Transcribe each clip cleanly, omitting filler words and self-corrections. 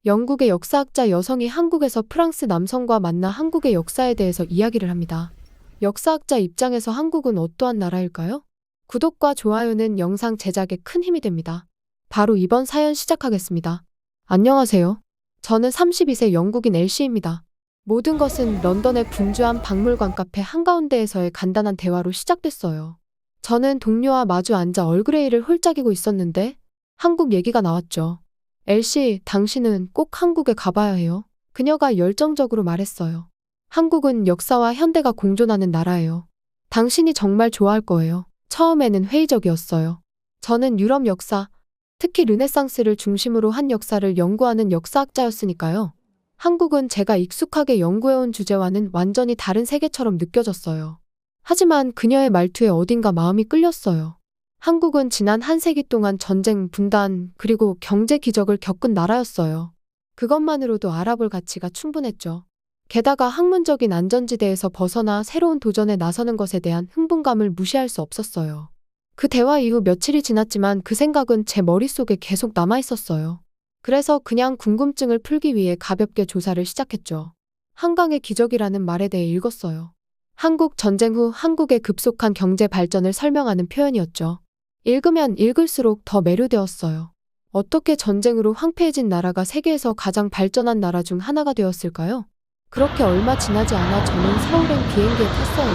영국의 역사학자 여성이 한국에서 프랑스 남성과 만나 한국의 역사에 대해서 이야기를 합니다. 역사학자 입장에서 한국은 어떠한 나라일까요? 구독과 좋아요는 영상 제작에 큰 힘이 됩니다. 바로 이번 사연 시작하겠습니다. 안녕하세요. 저는 32세 영국인 엘시입니다. 모든 것은 런던의 분주한 박물관 카페 한가운데에서의 간단한 대화로 시작됐어요. 저는 동료와 마주 앉아 얼그레이를 홀짝이고 있었는데 한국 얘기가 나왔죠. 엘시, 당신은 꼭 한국에 가봐야 해요. 그녀가 열정적으로 말했어요. 한국은 역사와 현대가 공존하는 나라예요. 당신이 정말 좋아할 거예요. 처음에는 회의적이었어요. 저는 유럽 역사, 특히 르네상스를 중심으로 한 역사를 연구하는 역사학자였으니까요. 한국은 제가 익숙하게 연구해온 주제와는 완전히 다른 세계처럼 느껴졌어요. 하지만 그녀의 말투에 어딘가 마음이 끌렸어요. 한국은 지난 한 세기 동안 전쟁, 분단, 그리고 경제 기적을 겪은 나라였어요. 그것만으로도 알아볼 가치가 충분했죠. 게다가 학문적인 안전지대에서 벗어나 새로운 도전에 나서는 것에 대한 흥분감을 무시할 수 없었어요. 그 대화 이후 며칠이 지났지만 그 생각은 제 머릿속에 계속 남아있었어요. 그래서 그냥 궁금증을 풀기 위해 가볍게 조사를 시작했죠. 한강의 기적이라는 말에 대해 읽었어요. 한국 전쟁 후 한국의 급속한 경제 발전을 설명하는 표현이었죠. 읽으면 읽을수록 더 매료되었어요. 어떻게 전쟁으로 황폐해진 나라가 세계에서 가장 발전한 나라 중 하나가 되었을까요? 그렇게 얼마 지나지 않아 저는 서울행 비행기에 탔어요.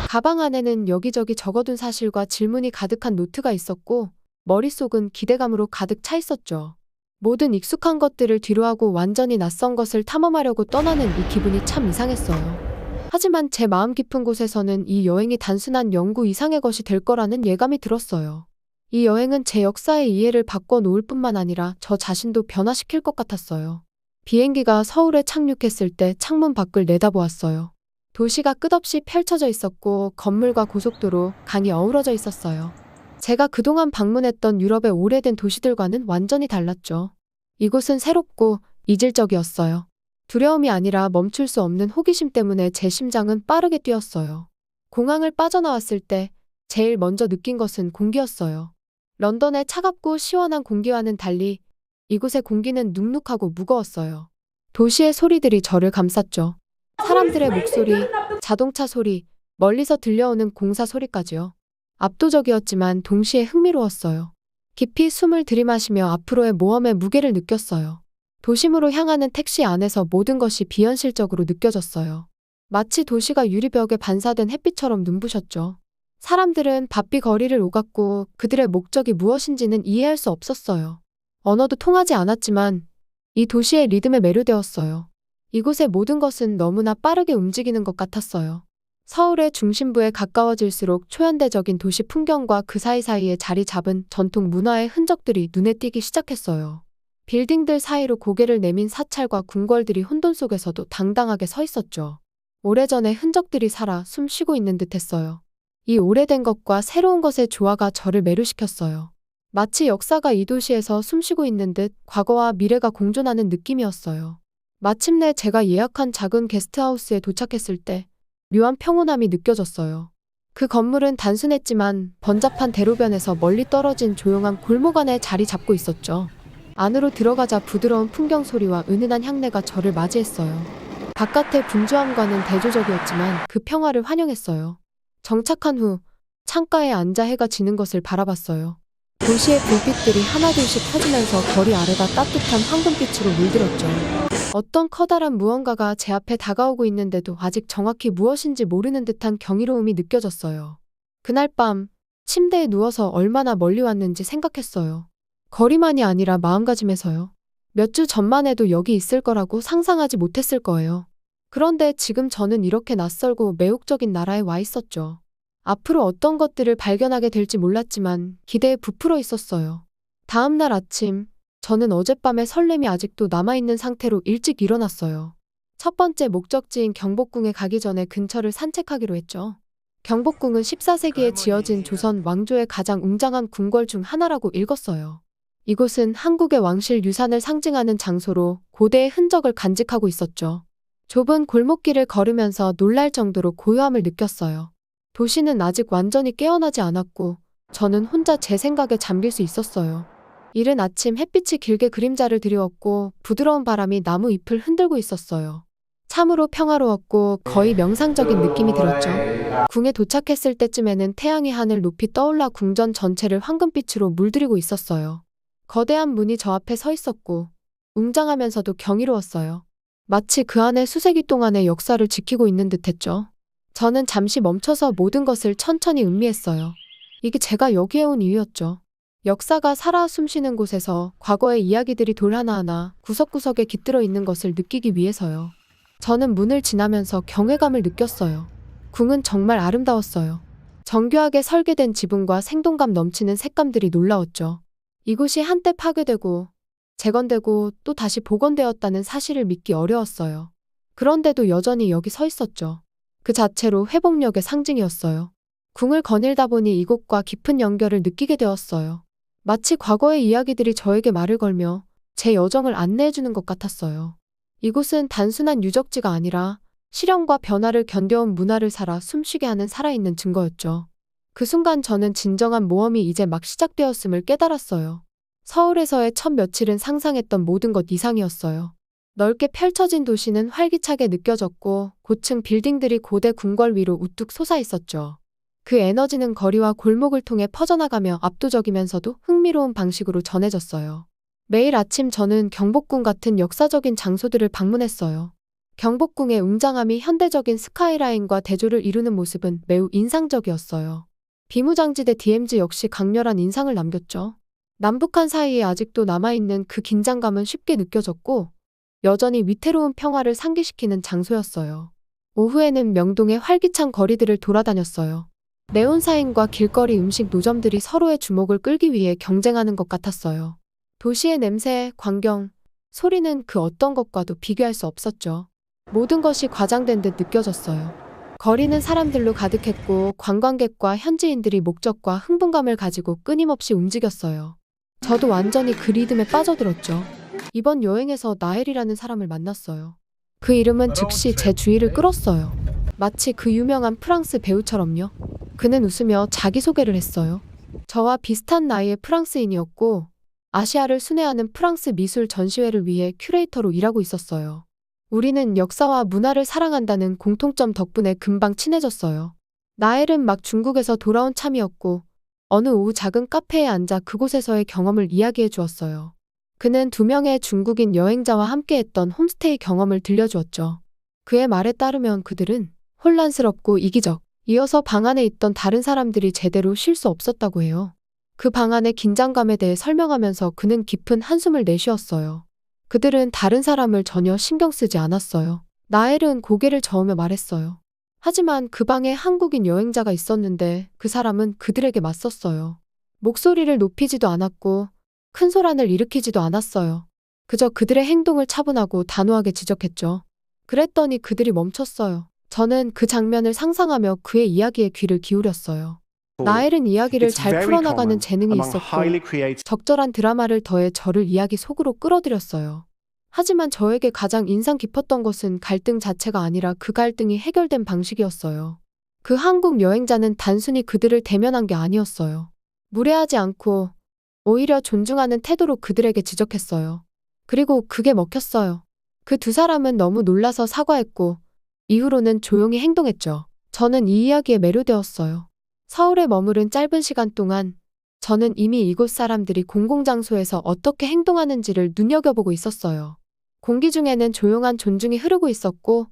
가방 안에는 여기저기 적어둔 사실과 질문이 가득한 노트가 있었고 머릿속은 기대감으로 가득 차 있었죠. 모든 익숙한 것들을 뒤로하고 완전히 낯선 것을 탐험하려고 떠나는 이 기분이 참 이상했어요. 하지만 제 마음 깊은 곳에서는 이 여행이 단순한 연구 이상의 것이 될 거라는 예감이 들었어요. 이 여행은 제 역사의 이해를 바꿔놓을 뿐만 아니라 저 자신도 변화시킬 것 같았어요. 비행기가 서울에 착륙했을 때 창문 밖을 내다보았어요. 도시가 끝없이 펼쳐져 있었고 건물과 고속도로, 강이 어우러져 있었어요. 제가 그동안 방문했던 유럽의 오래된 도시들과는 완전히 달랐죠. 이곳은 새롭고 이질적이었어요. 두려움이 아니라 멈출 수 없는 호기심 때문에 제 심장은 빠르게 뛰었어요. 공항을 빠져나왔을 때 제일 먼저 느낀 것은 공기였어요. 런던의 차갑고 시원한 공기와는 달리 이곳의 공기는 눅눅하고 무거웠어요. 도시의 소리들이 저를 감쌌죠. 사람들의 목소리, 자동차 소리, 멀리서 들려오는 공사 소리까지요. 압도적이었지만 동시에 흥미로웠어요. 깊이 숨을 들이마시며 앞으로의 모험의 무게를 느꼈어요. 도심으로 향하는 택시 안에서 모든 것이 비현실적으로 느껴졌어요. 마치 도시가 유리벽에 반사된 햇빛처럼 눈부셨죠. 사람들은 바삐 거리를 오갔고 그들의 목적이 무엇인지는 이해할 수 없었어요. 언어도 통하지 않았지만 이 도시의 리듬에 매료되었어요. 이곳의 모든 것은 너무나 빠르게 움직이는 것 같았어요. 서울의 중심부에 가까워질수록 초현대적인 도시 풍경과 그 사이사이에 자리 잡은 전통 문화의 흔적들이 눈에 띄기 시작했어요. 빌딩들 사이로 고개를 내민 사찰과 궁궐들이 혼돈 속에서도 당당하게 서 있었죠. 오래전의 흔적들이 살아 숨 쉬고 있는 듯 했어요. 이 오래된 것과 새로운 것의 조화가 저를 매료시켰어요. 마치 역사가 이 도시에서 숨쉬고 있는 듯 과거와 미래가 공존하는 느낌이었어요. 마침내 제가 예약한 작은 게스트하우스에 도착했을 때 묘한 평온함이 느껴졌어요. 그 건물은 단순했지만 번잡한 대로변에서 멀리 떨어진 조용한 골목 안에 자리 잡고 있었죠. 안으로 들어가자 부드러운 풍경 소리와 은은한 향내가 저를 맞이했어요. 바깥의 분주함과는 대조적이었지만 그 평화를 환영했어요. 정착한 후 창가에 앉아 해가 지는 것을 바라봤어요. 도시의 불빛들이 하나둘씩 켜지면서 거리 아래가 따뜻한 황금빛으로 물들었죠. 어떤 커다란 무언가가 제 앞에 다가오고 있는데도 아직 정확히 무엇인지 모르는 듯한 경이로움이 느껴졌어요. 그날 밤 침대에 누워서 얼마나 멀리 왔는지 생각했어요. 거리만이 아니라 마음가짐에서요. 몇 주 전만 해도 여기 있을 거라고 상상하지 못했을 거예요. 그런데 지금 저는 이렇게 낯설고 매혹적인 나라에 와 있었죠. 앞으로 어떤 것들을 발견하게 될지 몰랐지만 기대에 부풀어 있었어요. 다음 날 아침, 저는 어젯밤의 설렘이 아직도 남아있는 상태로 일찍 일어났어요. 첫 번째 목적지인 경복궁에 가기 전에 근처를 산책하기로 했죠. 경복궁은 14세기에 지어진 조선 왕조의 가장 웅장한 궁궐 중 하나라고 읽었어요. 이곳은 한국의 왕실 유산을 상징하는 장소로 고대의 흔적을 간직하고 있었죠. 좁은 골목길을 걸으면서 놀랄 정도로 고요함을 느꼈어요. 도시는 아직 완전히 깨어나지 않았고 저는 혼자 제 생각에 잠길 수 있었어요. 이른 아침 햇빛이 길게 그림자를 드리웠고 부드러운 바람이 나무 잎을 흔들고 있었어요. 참으로 평화로웠고 거의 명상적인 느낌이 들었죠. 궁에 도착했을 때쯤에는 태양이 하늘 높이 떠올라 궁전 전체를 황금빛으로 물들이고 있었어요. 거대한 문이 저 앞에 서 있었고 웅장하면서도 경이로웠어요. 마치 그 안에 수세기 동안의 역사를 지키고 있는 듯했죠. 저는 잠시 멈춰서 모든 것을 천천히 음미했어요. 이게 제가 여기에 온 이유였죠. 역사가 살아 숨쉬는 곳에서 과거의 이야기들이 돌 하나하나 구석구석에 깃들어 있는 것을 느끼기 위해서요. 저는 문을 지나면서 경외감을 느꼈어요. 궁은 정말 아름다웠어요. 정교하게 설계된 지붕과 생동감 넘치는 색감들이 놀라웠죠. 이곳이 한때 파괴되고 재건되고 또 다시 복원되었다는 사실을 믿기 어려웠어요. 그런데도 여전히 여기 서 있었죠. 그 자체로 회복력의 상징이었어요. 궁을 거닐다 보니 이곳과 깊은 연결을 느끼게 되었어요. 마치 과거의 이야기들이 저에게 말을 걸며 제 여정을 안내해주는 것 같았어요. 이곳은 단순한 유적지가 아니라 시련과 변화를 견뎌온 문화를 살아 숨쉬게 하는 살아있는 증거였죠. 그 순간 저는 진정한 모험이 이제 막 시작되었음을 깨달았어요. 서울에서의 첫 며칠은 상상했던 모든 것 이상이었어요. 넓게 펼쳐진 도시는 활기차게 느껴졌고 고층 빌딩들이 고대 궁궐 위로 우뚝 솟아 있었죠. 그 에너지는 거리와 골목을 통해 퍼져나가며 압도적이면서도 흥미로운 방식으로 전해졌어요. 매일 아침 저는 경복궁 같은 역사적인 장소들을 방문했어요. 경복궁의 웅장함이 현대적인 스카이라인과 대조를 이루는 모습은 매우 인상적이었어요. 비무장지대 DMZ 역시 강렬한 인상을 남겼죠. 남북한 사이에 아직도 남아있는 그 긴장감은 쉽게 느껴졌고 여전히 위태로운 평화를 상기시키는 장소였어요. 오후에는 명동의 활기찬 거리들을 돌아다녔어요. 네온사인과 길거리 음식 노점들이 서로의 주목을 끌기 위해 경쟁하는 것 같았어요. 도시의 냄새, 광경, 소리는 그 어떤 것과도 비교할 수 없었죠. 모든 것이 과장된 듯 느껴졌어요. 거리는 사람들로 가득했고 관광객과 현지인들이 목적과 흥분감을 가지고 끊임없이 움직였어요. 저도 완전히 그 리듬에 빠져들었죠. 이번 여행에서 나엘이라는 사람을 만났어요. 그 이름은 즉시 제 주의를 끌었어요. 마치 그 유명한 프랑스 배우처럼요. 그는 웃으며 자기소개를 했어요. 저와 비슷한 나이의 프랑스인이었고 아시아를 순회하는 프랑스 미술 전시회를 위해 큐레이터로 일하고 있었어요. 우리는 역사와 문화를 사랑한다는 공통점 덕분에 금방 친해졌어요. 나엘은 막 중국에서 돌아온 참이었고 어느 오후 작은 카페에 앉아 그곳에서의 경험을 이야기해 주었어요. 그는 2명의 중국인 여행자와 함께했던 홈스테이 경험을 들려주었죠. 그의 말에 따르면 그들은 혼란스럽고 이기적, 이어서 방 안에 있던 다른 사람들이 제대로 쉴 수 없었다고 해요. 그 방 안의 긴장감에 대해 설명하면서 그는 깊은 한숨을 내쉬었어요. 그들은 다른 사람을 전혀 신경 쓰지 않았어요. 나엘은 고개를 저으며 말했어요. 하지만 그 방에 한국인 여행자가 있었는데 그 사람은 그들에게 맞섰어요. 목소리를 높이지도 않았고 큰 소란을 일으키지도 않았어요. 그저 그들의 행동을 차분하고 단호하게 지적했죠. 그랬더니 그들이 멈췄어요. 저는 그 장면을 상상하며 그의 이야기에 귀를 기울였어요. 나엘은 이야기를 잘 풀어나가는 재능이 있었고 적절한 드라마를 더해 저를 이야기 속으로 끌어들였어요. 하지만 저에게 가장 인상 깊었던 것은 갈등 자체가 아니라 그 갈등이 해결된 방식이었어요. 그 한국 여행자는 단순히 그들을 대면한 게 아니었어요. 무례하지 않고 오히려 존중하는 태도로 그들에게 지적했어요. 그리고 그게 먹혔어요. 그 2사람은 너무 놀라서 사과했고 이후로는 조용히 행동했죠. 저는 이 이야기에 매료되었어요. 서울에 머무른 짧은 시간 동안 저는 이미 이곳 사람들이 공공장소에서 어떻게 행동하는지를 눈여겨보고 있었어요. 공기 중에는 조용한 존중이 흐르고 있었고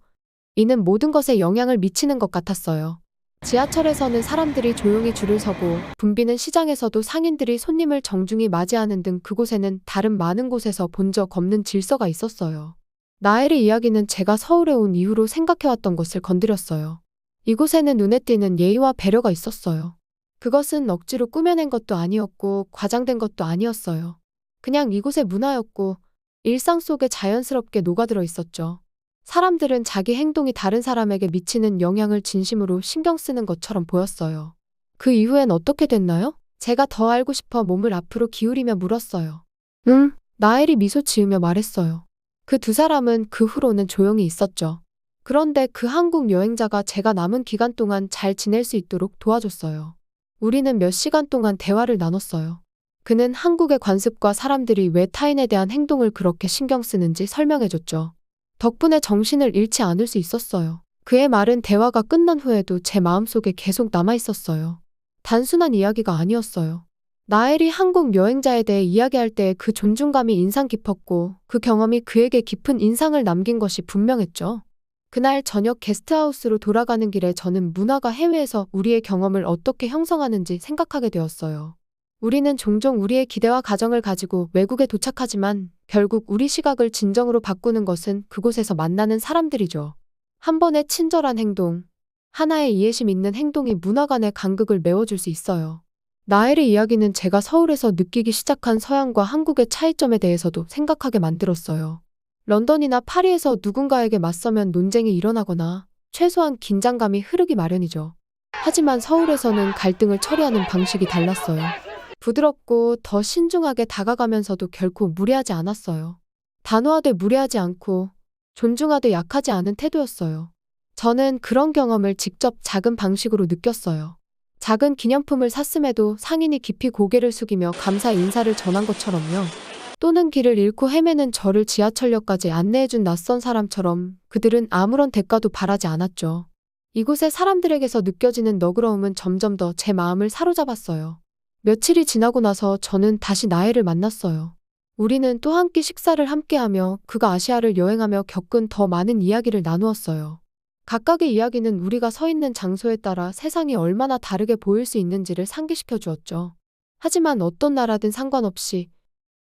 이는 모든 것에 영향을 미치는 것 같았어요. 지하철에서는 사람들이 조용히 줄을 서고 붐비는 시장에서도 상인들이 손님을 정중히 맞이하는 등 그곳에는 다른 많은 곳에서 본 적 없는 질서가 있었어요. 나엘의 이야기는 제가 서울에 온 이후로 생각해왔던 것을 건드렸어요. 이곳에는 눈에 띄는 예의와 배려가 있었어요. 그것은 억지로 꾸며낸 것도 아니었고 과장된 것도 아니었어요. 그냥 이곳의 문화였고 일상 속에 자연스럽게 녹아들어 있었죠. 사람들은 자기 행동이 다른 사람에게 미치는 영향을 진심으로 신경 쓰는 것처럼 보였어요. 그 이후엔 어떻게 됐나요? 제가 더 알고 싶어 몸을 앞으로 기울이며 물었어요. 응, 나엘이 미소 지으며 말했어요. 그 2사람은 그 후로는 조용히 있었죠. 그런데 그 한국 여행자가 제가 남은 기간 동안 잘 지낼 수 있도록 도와줬어요. 우리는 몇 시간 동안 대화를 나눴어요. 그는 한국의 관습과 사람들이 왜 타인에 대한 행동을 그렇게 신경 쓰는지 설명해줬죠. 덕분에 정신을 잃지 않을 수 있었어요. 그의 말은 대화가 끝난 후에도 제 마음속에 계속 남아있었어요. 단순한 이야기가 아니었어요. 나엘이 한국 여행자에 대해 이야기할 때 그 존중감이 인상 깊었고 그 경험이 그에게 깊은 인상을 남긴 것이 분명했죠. 그날 저녁 게스트하우스로 돌아가는 길에 저는 문화가 해외에서 우리의 경험을 어떻게 형성하는지 생각하게 되었어요. 우리는 종종 우리의 기대와 가정을 가지고 외국에 도착하지만 결국 우리 시각을 진정으로 바꾸는 것은 그곳에서 만나는 사람들이죠. 한 번의 친절한 행동, 하나의 이해심 있는 행동이 문화 간의 간극을 메워줄 수 있어요. 나엘의 이야기는 제가 서울에서 느끼기 시작한 서양과 한국의 차이점에 대해서도 생각하게 만들었어요. 런던이나 파리에서 누군가에게 맞서면 논쟁이 일어나거나 최소한 긴장감이 흐르기 마련이죠. 하지만 서울에서는 갈등을 처리하는 방식이 달랐어요. 부드럽고 더 신중하게 다가가면서도 결코 무례하지 않았어요. 단호하되 무례하지 않고 존중하되 약하지 않은 태도였어요. 저는 그런 경험을 직접 작은 방식으로 느꼈어요. 작은 기념품을 샀음에도 상인이 깊이 고개를 숙이며 감사 인사를 전한 것처럼요. 또는 길을 잃고 헤매는 저를 지하철역까지 안내해준 낯선 사람처럼 그들은 아무런 대가도 바라지 않았죠. 이곳의 사람들에게서 느껴지는 너그러움은 점점 더 제 마음을 사로잡았어요. 며칠이 지나고 나서 저는 다시 나엘을 만났어요. 우리는 또 한 끼 식사를 함께하며 그가 아시아를 여행하며 겪은 더 많은 이야기를 나누었어요. 각각의 이야기는 우리가 서 있는 장소에 따라 세상이 얼마나 다르게 보일 수 있는지를 상기시켜 주었죠. 하지만 어떤 나라든 상관없이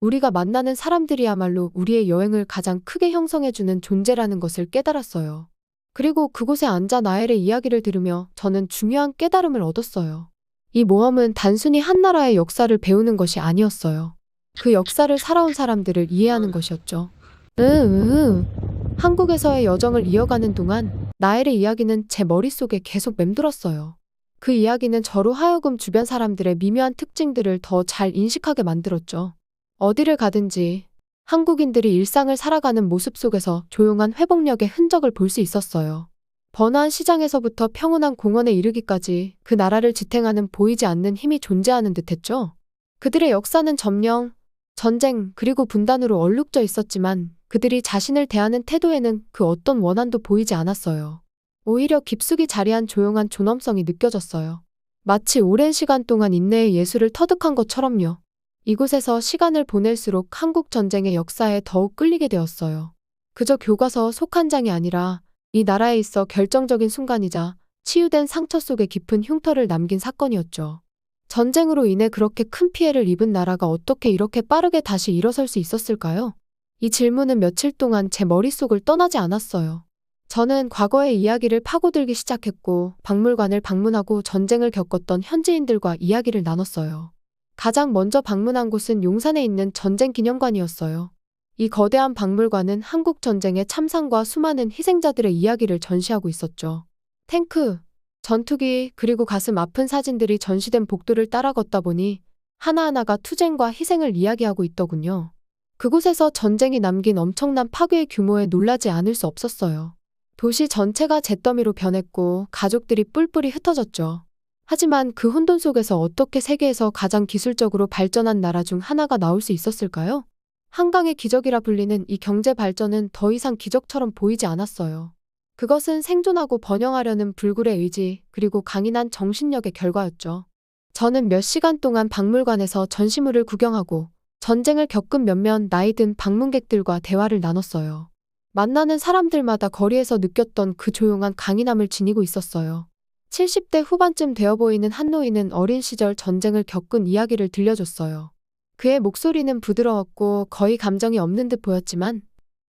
우리가 만나는 사람들이야말로 우리의 여행을 가장 크게 형성해주는 존재라는 것을 깨달았어요. 그리고 그곳에 앉아 나엘의 이야기를 들으며 저는 중요한 깨달음을 얻었어요. 이 모험은 단순히 한 나라의 역사를 배우는 것이 아니었어요. 그 역사를 살아온 사람들을 이해하는 것이었죠. 한국에서의 여정을 이어가는 동안 나엘의 이야기는 제 머릿속에 계속 맴돌았어요. 그 이야기는 저로 하여금 주변 사람들의 미묘한 특징들을 더 잘 인식하게 만들었죠. 어디를 가든지 한국인들이 일상을 살아가는 모습 속에서 조용한 회복력의 흔적을 볼 수 있었어요. 번화한 시장에서부터 평온한 공원에 이르기까지 그 나라를 지탱하는 보이지 않는 힘이 존재하는 듯했죠. 그들의 역사는 점령, 전쟁 그리고 분단으로 얼룩져 있었지만 그들이 자신을 대하는 태도에는 그 어떤 원한도 보이지 않았어요. 오히려 깊숙이 자리한 조용한 존엄성이 느껴졌어요. 마치 오랜 시간 동안 인내의 예술을 터득한 것처럼요. 이곳에서 시간을 보낼수록 한국 전쟁의 역사에 더욱 끌리게 되었어요. 그저 교과서 속 한 장이 아니라 이 나라에 있어 결정적인 순간이자 치유된 상처 속에 깊은 흉터를 남긴 사건이었죠. 전쟁으로 인해 그렇게 큰 피해를 입은 나라가 어떻게 이렇게 빠르게 다시 일어설 수 있었을까요? 이 질문은 며칠 동안 제 머릿속을 떠나지 않았어요. 저는 과거의 이야기를 파고들기 시작했고 박물관을 방문하고 전쟁을 겪었던 현지인들과 이야기를 나눴어요. 가장 먼저 방문한 곳은 용산에 있는 전쟁기념관이었어요. 이 거대한 박물관은 한국 전쟁의 참상과 수많은 희생자들의 이야기를 전시하고 있었죠. 탱크, 전투기, 그리고 가슴 아픈 사진들이 전시된 복도를 따라 걷다 보니 하나하나가 투쟁과 희생을 이야기하고 있더군요. 그곳에서 전쟁이 남긴 엄청난 파괴의 규모에 놀라지 않을 수 없었어요. 도시 전체가 잿더미로 변했고 가족들이 뿔뿔이 흩어졌죠. 하지만 그 혼돈 속에서 어떻게 세계에서 가장 기술적으로 발전한 나라 중 하나가 나올 수 있었을까요? 한강의 기적이라 불리는 이 경제 발전은 더 이상 기적처럼 보이지 않았어요. 그것은 생존하고 번영하려는 불굴의 의지 그리고 강인한 정신력의 결과였죠. 저는 몇 시간 동안 박물관에서 전시물을 구경하고 전쟁을 겪은 몇몇 나이 든 방문객들과 대화를 나눴어요. 만나는 사람들마다 거리에서 느꼈던 그 조용한 강인함을 지니고 있었어요. 70대 후반쯤 되어 보이는 한 노인은 어린 시절 전쟁을 겪은 이야기를 들려줬어요. 그의 목소리는 부드러웠고 거의 감정이 없는 듯 보였지만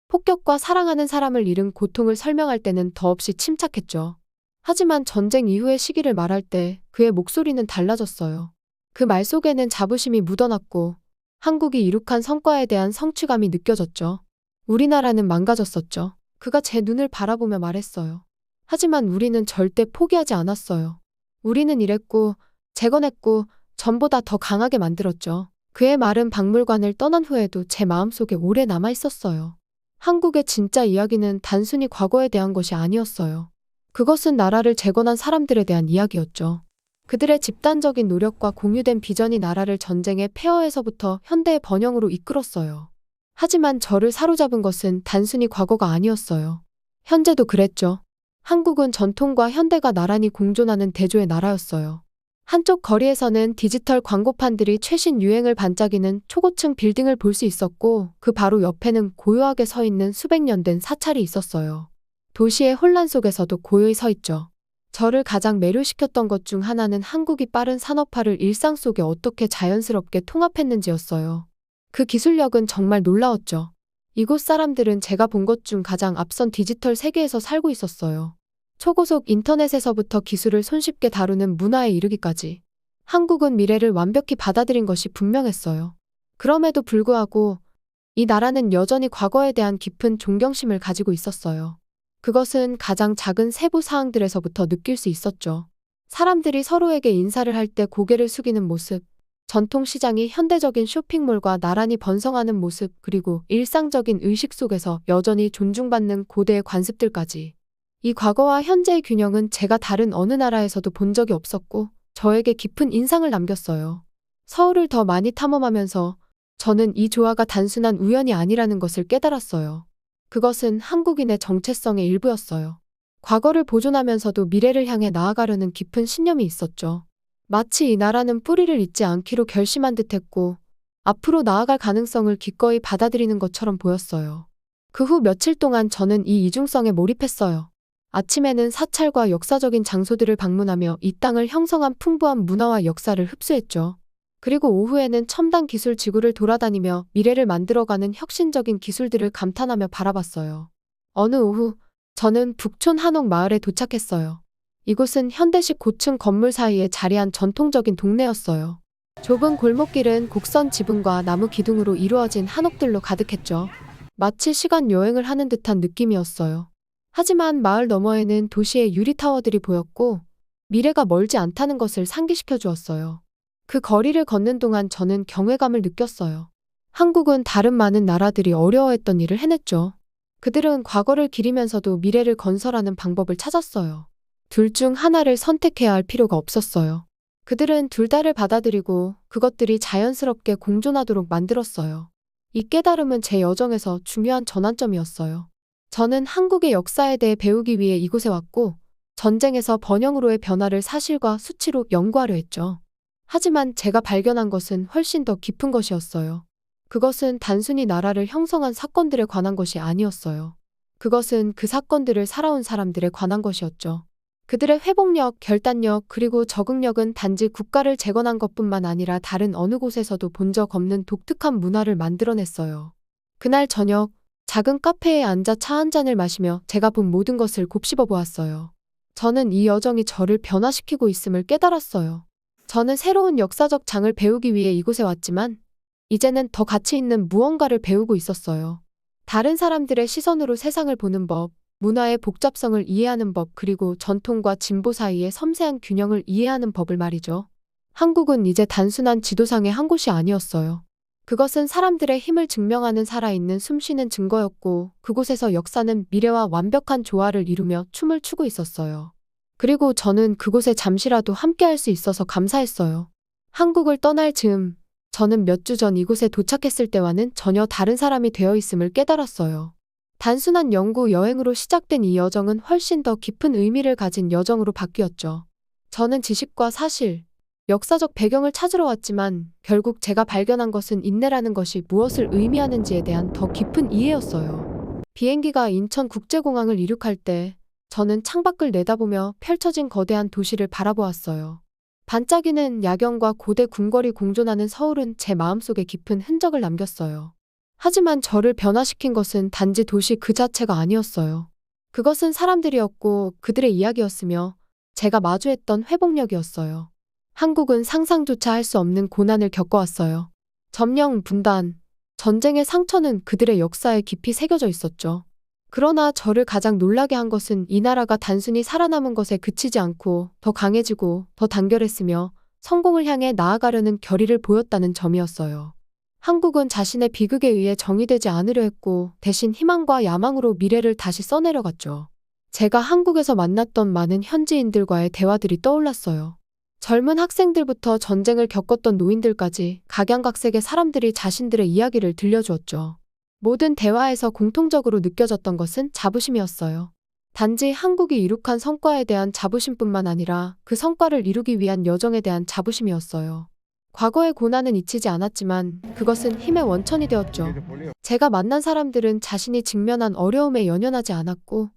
폭격과 사랑하는 사람을 잃은 고통을 설명할 때는 더없이 침착했죠. 하지만 전쟁 이후의 시기를 말할 때 그의 목소리는 달라졌어요. 그 말 속에는 자부심이 묻어났고 한국이 이룩한 성과에 대한 성취감이 느껴졌죠. 우리나라는 망가졌었죠. 그가 제 눈을 바라보며 말했어요. 하지만 우리는 절대 포기하지 않았어요. 우리는 이랬고 재건했고 전보다 더 강하게 만들었죠. 그의 말은 박물관을 떠난 후에도 제 마음속에 오래 남아 있었어요. 한국의 진짜 이야기는 단순히 과거에 대한 것이 아니었어요. 그것은 나라를 재건한 사람들에 대한 이야기였죠. 그들의 집단적인 노력과 공유된 비전이 나라를 전쟁의 폐허에서부터 현대의 번영으로 이끌었어요. 하지만 저를 사로잡은 것은 단순히 과거가 아니었어요. 현재도 그랬죠. 한국은 전통과 현대가 나란히 공존하는 대조의 나라였어요. 한쪽 거리에서는 디지털 광고판들이 최신 유행을 반짝이는 초고층 빌딩을 볼 수 있었고, 그 바로 옆에는 고요하게 서 있는 수백 년 된 사찰이 있었어요. 도시의 혼란 속에서도 고요히 서 있죠. 저를 가장 매료시켰던 것 중 하나는 한국이 빠른 산업화를 일상 속에 어떻게 자연스럽게 통합했는지였어요. 그 기술력은 정말 놀라웠죠. 이곳 사람들은 제가 본 것 중 가장 앞선 디지털 세계에서 살고 있었어요. 초고속 인터넷에서부터 기술을 손쉽게 다루는 문화에 이르기까지. 한국은 미래를 완벽히 받아들인 것이 분명했어요. 그럼에도 불구하고 이 나라는 여전히 과거에 대한 깊은 존경심을 가지고 있었어요. 그것은 가장 작은 세부 사항들에서부터 느낄 수 있었죠. 사람들이 서로에게 인사를 할 때 고개를 숙이는 모습, 전통시장이 현대적인 쇼핑몰과 나란히 번성하는 모습, 그리고 일상적인 의식 속에서 여전히 존중받는 고대의 관습들까지. 이 과거와 현재의 균형은 제가 다른 어느 나라에서도 본 적이 없었고 저에게 깊은 인상을 남겼어요. 서울을 더 많이 탐험하면서 저는 이 조화가 단순한 우연이 아니라는 것을 깨달았어요. 그것은 한국인의 정체성의 일부였어요. 과거를 보존하면서도 미래를 향해 나아가려는 깊은 신념이 있었죠. 마치 이 나라는 뿌리를 잇지 않기로 결심한 듯했고 앞으로 나아갈 가능성을 기꺼이 받아들이는 것처럼 보였어요. 그 후 며칠 동안 저는 이 이중성에 몰입했어요. 아침에는 사찰과 역사적인 장소들을 방문하며 이 땅을 형성한 풍부한 문화와 역사를 흡수했죠. 그리고 오후에는 첨단 기술 지구를 돌아다니며 미래를 만들어가는 혁신적인 기술들을 감탄하며 바라봤어요. 어느 오후, 저는 북촌 한옥 마을에 도착했어요. 이곳은 현대식 고층 건물 사이에 자리한 전통적인 동네였어요. 좁은 골목길은 곡선 지붕과 나무 기둥으로 이루어진 한옥들로 가득했죠. 마치 시간 여행을 하는 듯한 느낌이었어요. 하지만 마을 너머에는 도시의 유리타워들이 보였고 미래가 멀지 않다는 것을 상기시켜 주었어요. 그 거리를 걷는 동안 저는 경외감을 느꼈어요. 한국은 다른 많은 나라들이 어려워했던 일을 해냈죠. 그들은 과거를 기리면서도 미래를 건설하는 방법을 찾았어요. 둘 중 하나를 선택해야 할 필요가 없었어요. 그들은 둘 다를 받아들이고 그것들이 자연스럽게 공존하도록 만들었어요. 이 깨달음은 제 여정에서 중요한 전환점이었어요. 저는 한국의 역사에 대해 배우기 위해 이곳에 왔고 전쟁에서 번영으로의 변화를 사실과 수치로 연구하려 했죠. 하지만 제가 발견한 것은 훨씬 더 깊은 것이었어요. 그것은 단순히 나라를 형성한 사건들에 관한 것이 아니었어요. 그것은 그 사건들을 살아온 사람들에 관한 것이었죠. 그들의 회복력, 결단력, 그리고 적응력은 단지 국가를 재건한 것뿐만 아니라 다른 어느 곳에서도 본 적 없는 독특한 문화를 만들어냈어요. 그날 저녁, 작은 카페에 앉아 차 한 잔을 마시며 제가 본 모든 것을 곱씹어 보았어요. 저는 이 여정이 저를 변화시키고 있음을 깨달았어요. 저는 새로운 역사적 장을 배우기 위해 이곳에 왔지만 이제는 더 가치 있는 무언가를 배우고 있었어요. 다른 사람들의 시선으로 세상을 보는 법, 문화의 복잡성을 이해하는 법, 그리고 전통과 진보 사이의 섬세한 균형을 이해하는 법을 말이죠. 한국은 이제 단순한 지도상의 한 곳이 아니었어요. 그것은 사람들의 힘을 증명하는 살아있는 숨쉬는 증거였고 그곳에서 역사는 미래와 완벽한 조화를 이루며 춤을 추고 있었어요. 그리고 저는 그곳에 잠시라도 함께할 수 있어서 감사했어요. 한국을 떠날 즈음, 저는 몇 주 전 이곳에 도착했을 때와는 전혀 다른 사람이 되어 있음을 깨달았어요. 단순한 연구 여행으로 시작된 이 여정은 훨씬 더 깊은 의미를 가진 여정으로 바뀌었죠. 저는 지식과 사실, 역사적 배경을 찾으러 왔지만 결국 제가 발견한 것은 인내라는 것이 무엇을 의미하는지에 대한 더 깊은 이해였어요. 비행기가 인천국제공항을 이륙할 때 저는 창밖을 내다보며 펼쳐진 거대한 도시를 바라보았어요. 반짝이는 야경과 고대 궁궐이 공존하는 서울은 제 마음속에 깊은 흔적을 남겼어요. 하지만 저를 변화시킨 것은 단지 도시 그 자체가 아니었어요. 그것은 사람들이었고 그들의 이야기였으며 제가 마주했던 회복력이었어요. 한국은 상상조차 할 수 없는 고난을 겪어왔어요. 점령, 분단, 전쟁의 상처는 그들의 역사에 깊이 새겨져 있었죠. 그러나 저를 가장 놀라게 한 것은 이 나라가 단순히 살아남은 것에 그치지 않고 더 강해지고 더 단결했으며 성공을 향해 나아가려는 결의를 보였다는 점이었어요. 한국은 자신의 비극에 의해 정의되지 않으려 했고 대신 희망과 야망으로 미래를 다시 써내려갔죠. 제가 한국에서 만났던 많은 현지인들과의 대화들이 떠올랐어요. 젊은 학생들부터 전쟁을 겪었던 노인들까지 각양각색의 사람들이 자신들의 이야기를 들려주었죠. 모든 대화에서 공통적으로 느껴졌던 것은 자부심이었어요. 단지 한국이 이룩한 성과에 대한 자부심뿐만 아니라 그 성과를 이루기 위한 여정에 대한 자부심이었어요. 과거의 고난은 잊히지 않았지만 그것은 힘의 원천이 되었죠. 제가 만난 사람들은 자신이 직면한 어려움에 연연하지 않았고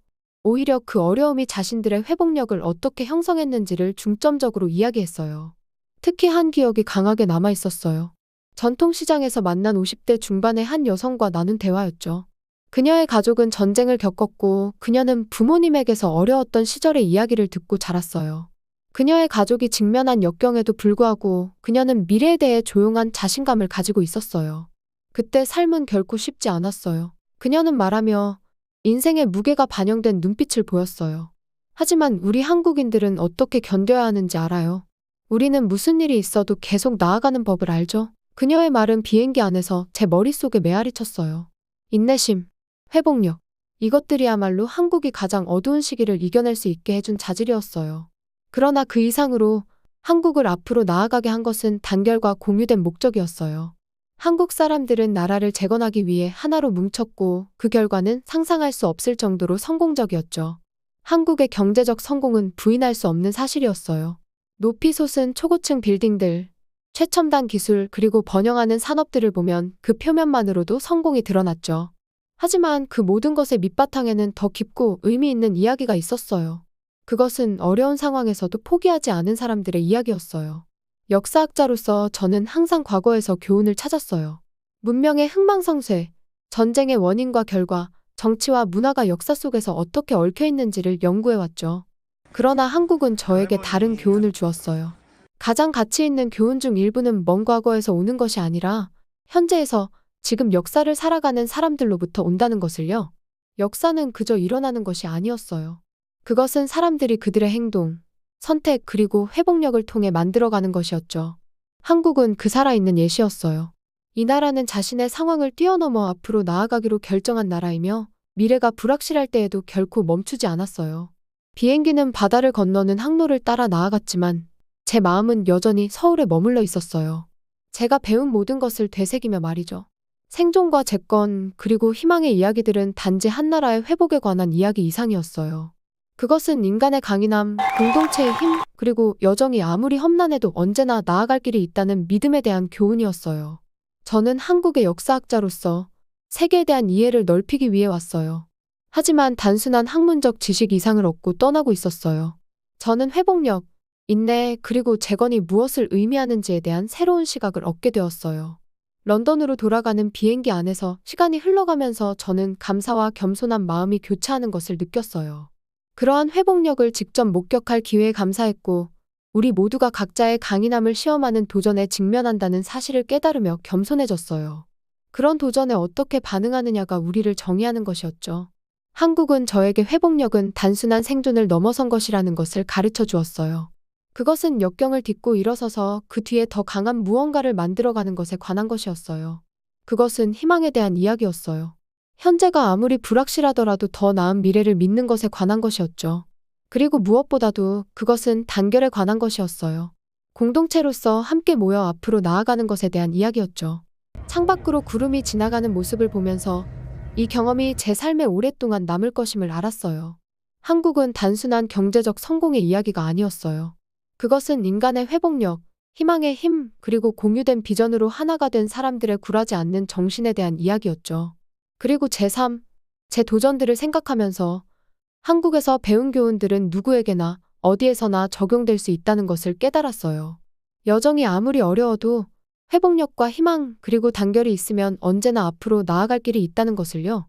오히려 그 어려움이 자신들의 회복력을 어떻게 형성했는지를 중점적으로 이야기했어요. 특히 한 기억이 강하게 남아 있었어요. 전통시장에서 만난 50대 중반의 한 여성과 나눈 대화였죠. 그녀의 가족은 전쟁을 겪었고 그녀는 부모님에게서 어려웠던 시절의 이야기를 듣고 자랐어요. 그녀의 가족이 직면한 역경에도 불구하고 그녀는 미래에 대해 조용한 자신감을 가지고 있었어요. 그때 삶은 결코 쉽지 않았어요. 그녀는 말하며 인생의 무게가 반영된 눈빛을 보였어요. 하지만 우리 한국인들은 어떻게 견뎌야 하는지 알아요. 우리는 무슨 일이 있어도 계속 나아가는 법을 알죠. 그녀의 말은 비행기 안에서 제 머릿속에 메아리 쳤어요. 인내심, 회복력, 이것들이야말로 한국이 가장 어두운 시기를 이겨낼 수 있게 해준 자질이었어요. 그러나 그 이상으로 한국을 앞으로 나아가게 한 것은 단결과 공유된 목적이었어요. 한국 사람들은 나라를 재건하기 위해 하나로 뭉쳤고 그 결과는 상상할 수 없을 정도로 성공적이었죠. 한국의 경제적 성공은 부인할 수 없는 사실이었어요. 높이 솟은 초고층 빌딩들, 최첨단 기술 그리고 번영하는 산업들을 보면 그 표면만으로도 성공이 드러났죠. 하지만 그 모든 것의 밑바탕에는 더 깊고 의미 있는 이야기가 있었어요. 그것은 어려운 상황에서도 포기하지 않은 사람들의 이야기였어요. 역사학자로서 저는 항상 과거에서 교훈을 찾았어요. 문명의 흥망성쇠, 전쟁의 원인과 결과, 정치와 문화가 역사 속에서 어떻게 얽혀 있는지를 연구해왔죠. 그러나 한국은 저에게 다른 교훈을 주었어요. 가장 가치 있는 교훈 중 일부는 먼 과거에서 오는 것이 아니라 현재에서 지금 역사를 살아가는 사람들로부터 온다는 것을요. 역사는 그저 일어나는 것이 아니었어요. 그것은 사람들이 그들의 행동, 선택 그리고 회복력을 통해 만들어가는 것이었죠. 한국은 그 살아있는 예시였어요. 이 나라는 자신의 상황을 뛰어넘어 앞으로 나아가기로 결정한 나라이며 미래가 불확실할 때에도 결코 멈추지 않았어요. 비행기는 바다를 건너는 항로를 따라 나아갔지만 제 마음은 여전히 서울에 머물러 있었어요. 제가 배운 모든 것을 되새기며 말이죠. 생존과 재건 그리고 희망의 이야기들은 단지 한 나라의 회복에 관한 이야기 이상이었어요. 그것은 인간의 강인함, 공동체의 힘, 그리고 여정이 아무리 험난해도 언제나 나아갈 길이 있다는 믿음에 대한 교훈이었어요. 저는 한국의 역사학자로서 세계에 대한 이해를 넓히기 위해 왔어요. 하지만 단순한 학문적 지식 이상을 얻고 떠나고 있었어요. 저는 회복력, 인내, 그리고 재건이 무엇을 의미하는지에 대한 새로운 시각을 얻게 되었어요. 런던으로 돌아가는 비행기 안에서 시간이 흘러가면서 저는 감사와 겸손한 마음이 교차하는 것을 느꼈어요. 그러한 회복력을 직접 목격할 기회에 감사했고 우리 모두가 각자의 강인함을 시험하는 도전에 직면한다는 사실을 깨달으며 겸손해졌어요. 그런 도전에 어떻게 반응하느냐가 우리를 정의하는 것이었죠. 한국은 저에게 회복력은 단순한 생존을 넘어선 것이라는 것을 가르쳐 주었어요. 그것은 역경을 딛고 일어서서 그 뒤에 더 강한 무언가를 만들어가는 것에 관한 것이었어요. 그것은 희망에 대한 이야기였어요. 현재가 아무리 불확실하더라도 더 나은 미래를 믿는 것에 관한 것이었죠. 그리고 무엇보다도 그것은 단결에 관한 것이었어요. 공동체로서 함께 모여 앞으로 나아가는 것에 대한 이야기였죠. 창밖으로 구름이 지나가는 모습을 보면서 이 경험이 제 삶에 오랫동안 남을 것임을 알았어요. 한국은 단순한 경제적 성공의 이야기가 아니었어요. 그것은 인간의 회복력, 희망의 힘, 그리고 공유된 비전으로 하나가 된 사람들의 굴하지 않는 정신에 대한 이야기였죠. 그리고 제 삶, 제 도전들을 생각하면서 한국에서 배운 교훈들은 누구에게나 어디에서나 적용될 수 있다는 것을 깨달았어요. 여정이 아무리 어려워도 회복력과 희망 그리고 단결이 있으면 언제나 앞으로 나아갈 길이 있다는 것을요.